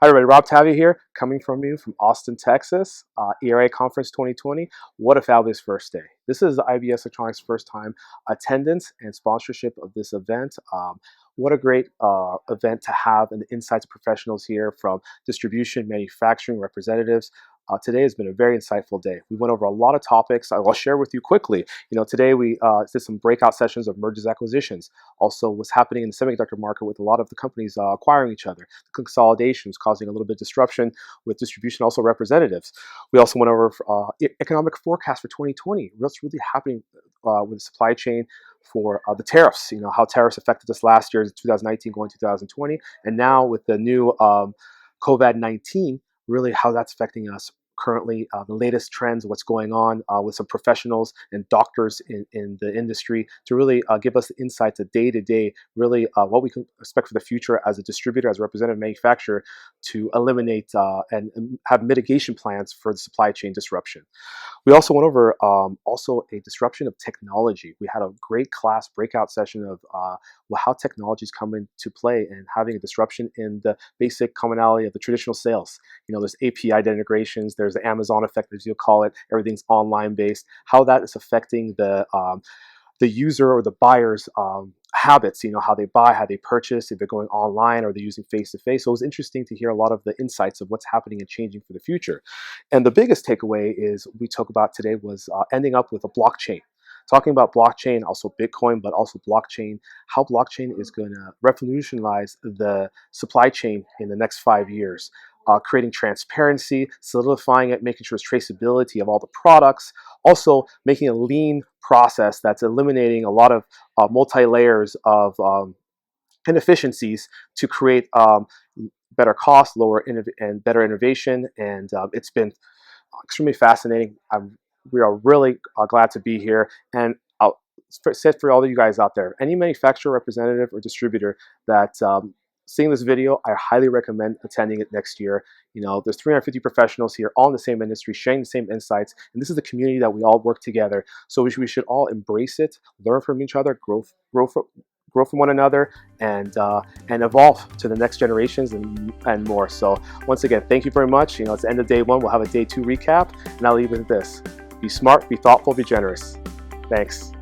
Hi everybody, Rob Tavi here, coming from you from Austin, Texas, ERA Conference 2020. What a fabulous first day. This is IBS Electronics' first time attendance and sponsorship of this event. What a great event to have, and the insights of professionals here from distribution, manufacturing representatives. Today has been a very insightful day. We went over a lot of topics. I will share with you quickly. Today we did some breakout sessions of mergers, acquisitions. Also, what's happening in the semiconductor market with a lot of the companies acquiring each other. Consolidations causing a little bit of disruption with distribution, also representatives. We also went over economic forecast for 2020. What's really happening with the supply chain for the tariffs. How tariffs affected us last year, 2019 going 2020, and now with the new COVID-19, really how that's affecting us currently, the latest trends, what's going on with some professionals and doctors in the industry to really give us the insights of day to day, really what we can expect for the future as a distributor, as a representative manufacturer, to eliminate and have mitigation plans for the supply chain disruption. We also went over also a disruption of technology. We had a great class breakout session of how technologies come into play and having a disruption in the basic commonality of the traditional sales. There's API integrations, there's the Amazon effect, as you'll call it. Everything's online based. How that is affecting the user or the buyer's habits, how they buy, how they purchase, if they're going online or they're using face-to-face. So it was interesting to hear a lot of the insights of what's happening and changing for the future. And the biggest takeaway is we talked about today was ending up with a blockchain. Talking about blockchain, also Bitcoin, but also blockchain, how blockchain is going to revolutionize the supply chain in the next 5 years. Creating transparency, solidifying it, making sure it's traceability of all the products, also making a lean process that's eliminating a lot of multi-layers of inefficiencies to create better cost, and better innovation. And it's been extremely fascinating. We are really glad to be here. And I'll say for all of you guys out there, any manufacturer, representative, or distributor that seeing this video, I highly recommend attending it next year. There's 350 professionals here, all in the same industry, sharing the same insights, and this is the community that we all work together. So we should all embrace it, learn from each other, grow from one another, and evolve to the next generations and more. So once again, thank you very much. It's the end of day one. We'll have a day two recap, and I'll leave with this: be smart, be thoughtful, be generous. Thanks.